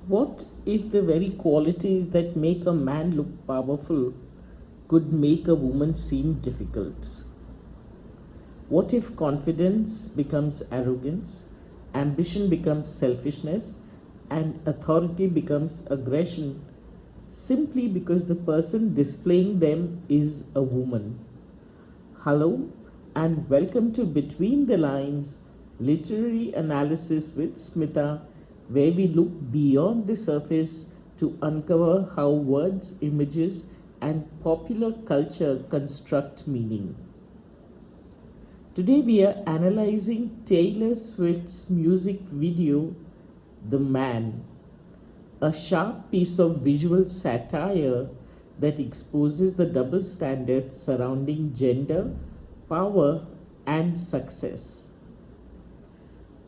What if the very qualities that make a man look powerful could make a woman seem difficult? What if confidence becomes arrogance, ambition becomes selfishness, and authority becomes aggression simply because the person displaying them is a woman? Hello, and welcome to Between the Lines Literary Analysis with Smitha, where we look beyond the surface to uncover how words, images, and popular culture construct meaning. Today we are analyzing Taylor Swift's music video, The Man, a sharp piece of visual satire that exposes the double standards surrounding gender, power, and success.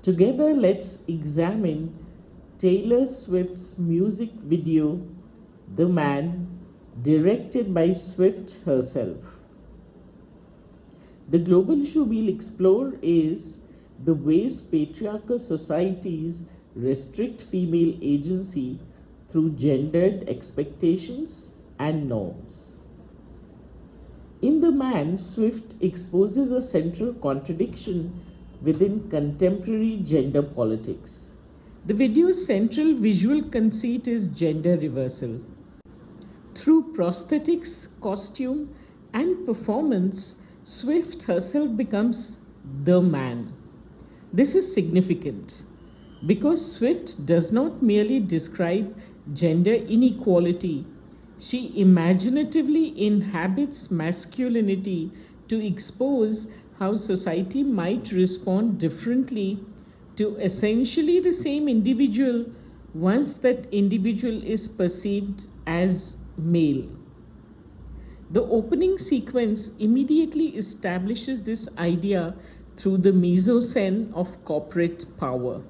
Together, let's examine Taylor Swift's music video, The Man, directed by Swift herself. The global issue we'll explore is the ways patriarchal societies restrict female agency through gendered expectations and norms. In The Man, Swift exposes a central contradiction within contemporary gender politics. The video's central visual conceit is gender reversal. Through prosthetics, costume, and performance, Swift herself becomes the man. This is significant because Swift does not merely describe gender inequality, she imaginatively inhabits masculinity to expose how society might respond differently to essentially the same individual once that individual is perceived as male. The opening sequence immediately establishes this idea through the mise-en-scène of corporate power.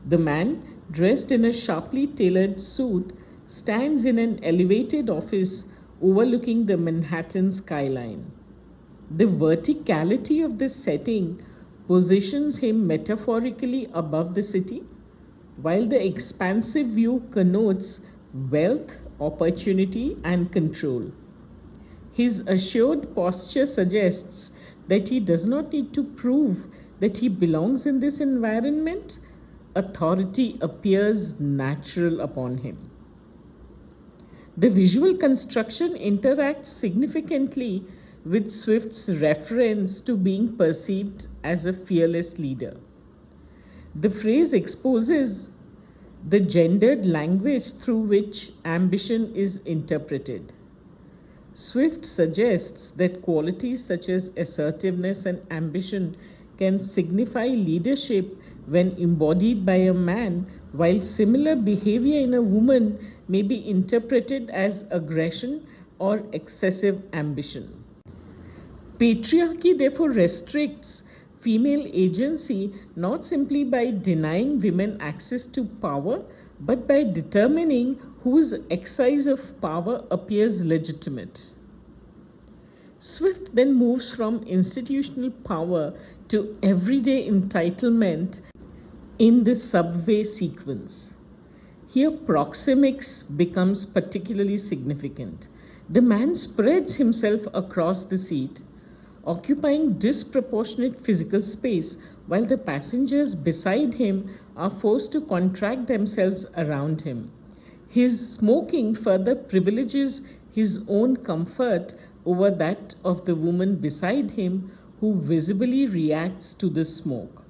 The man, dressed in a sharply tailored suit, stands in an elevated office overlooking the Manhattan skyline. The verticality of this setting positions him metaphorically above the city, while the expansive view connotes wealth, opportunity, and control. His assured posture suggests that he does not need to prove that he belongs in this environment. Authority appears natural upon him. The visual construction interacts significantly with Swift's reference to being perceived as a fearless leader. The phrase exposes the gendered language through which ambition is interpreted. Swift suggests that qualities such as assertiveness and ambition can signify leadership when embodied by a man, while similar behavior in a woman may be interpreted as aggression or excessive ambition. Patriarchy therefore restricts female agency not simply by denying women access to power, but by determining whose exercise of power appears legitimate. Swift then moves from institutional power to everyday entitlement in the subway sequence. Here, proxemics becomes particularly significant. The man spreads himself across the seat, occupying disproportionate physical space, while the passengers beside him are forced to contract themselves around him. His smoking further privileges his own comfort over that of the woman beside him, who visibly reacts to the smoke.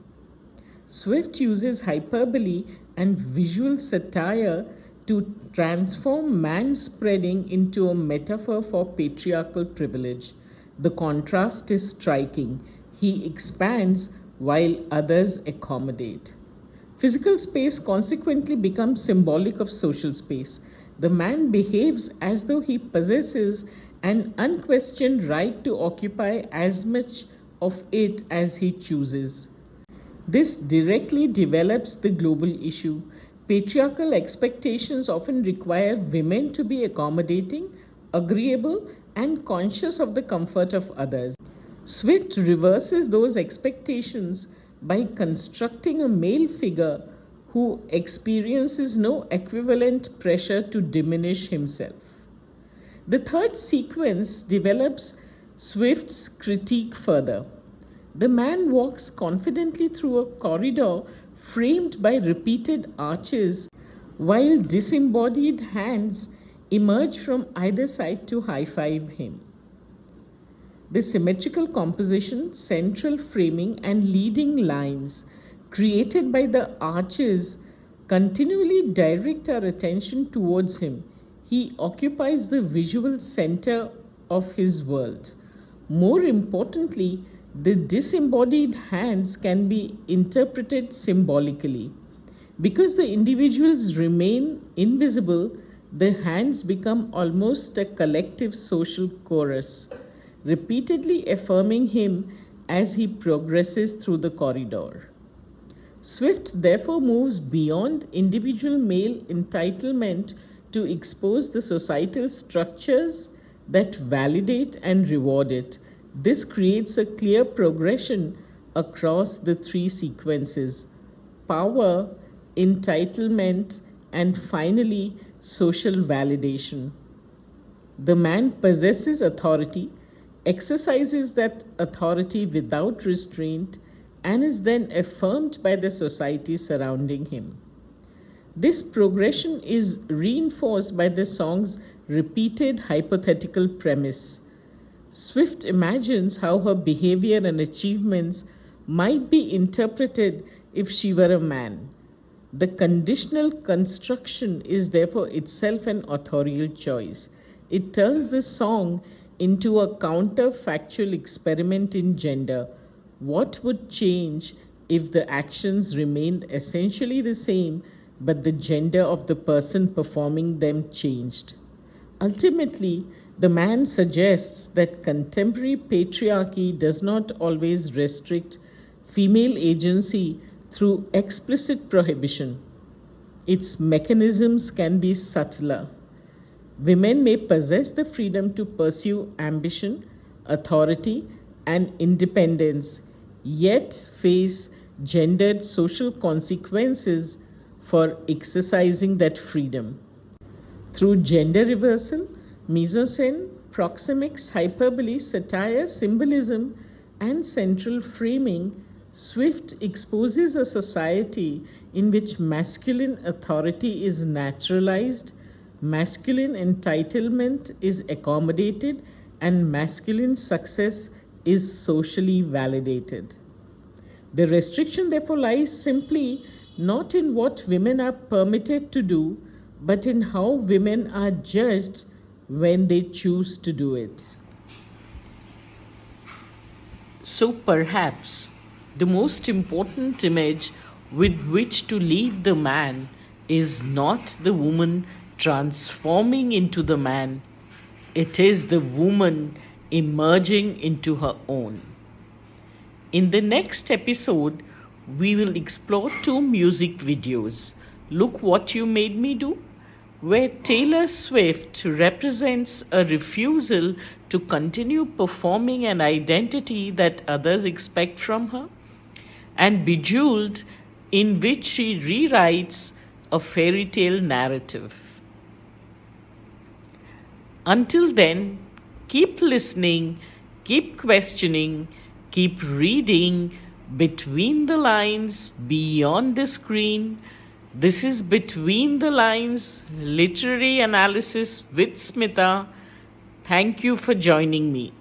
Swift uses hyperbole and visual satire to transform man-spreading into a metaphor for patriarchal privilege. The contrast is striking. He expands while others accommodate. Physical space consequently becomes symbolic of social space. The man behaves as though he possesses an unquestioned right to occupy as much of it as he chooses. This directly develops the global issue. Patriarchal expectations often require women to be accommodating, agreeable, and conscious of the comfort of others. Swift reverses those expectations by constructing a male figure who experiences no equivalent pressure to diminish himself. The third sequence develops Swift's critique further. The man walks confidently through a corridor framed by repeated arches, while disembodied hands emerge from either side to high five him. The symmetrical composition, central framing, and leading lines created by the arches continually direct our attention towards him. He occupies the visual center of his world. More importantly, the disembodied hands can be interpreted symbolically. Because the individuals remain invisible, the hands become almost a collective social chorus, repeatedly affirming him as he progresses through the corridor. Swift therefore moves beyond individual male entitlement to expose the societal structures that validate and reward it. This creates a clear progression across the three sequences: power, entitlement, and finally, social validation. The man possesses authority, exercises that authority without restraint, and is then affirmed by the society surrounding him. This progression is reinforced by the song's repeated hypothetical premise. Swift imagines how her behavior and achievements might be interpreted if she were a man. The conditional construction is therefore itself an authorial choice. It turns the song into a counterfactual experiment in gender. What would change if the actions remained essentially the same, but the gender of the person performing them changed? Ultimately, the man suggests that contemporary patriarchy does not always restrict female agency through explicit prohibition. Its mechanisms can be subtler. Women may possess the freedom to pursue ambition, authority, and independence, yet face gendered social consequences for exercising that freedom. Through gender reversal, mise-en-scène, proxemics, hyperbole, satire, symbolism, and central framing, Swift exposes a society in which masculine authority is naturalized, masculine entitlement is accommodated, and masculine success is socially validated. The restriction therefore lies simply not in what women are permitted to do, but in how women are judged when they choose to do it. So perhaps the most important image with which to leave the man is not the woman transforming into the man, it is the woman emerging into her own. In the next episode, we will explore 2 music videos, Look What You Made Me Do, where Taylor Swift represents a refusal to continue performing an identity that others expect from her, and Bejeweled, in which she rewrites a fairy tale narrative. Until then, keep listening, keep questioning, keep reading between the lines, beyond the screen. This is Between the Lines, Literary Analysis with Smitha. Thank you for joining me.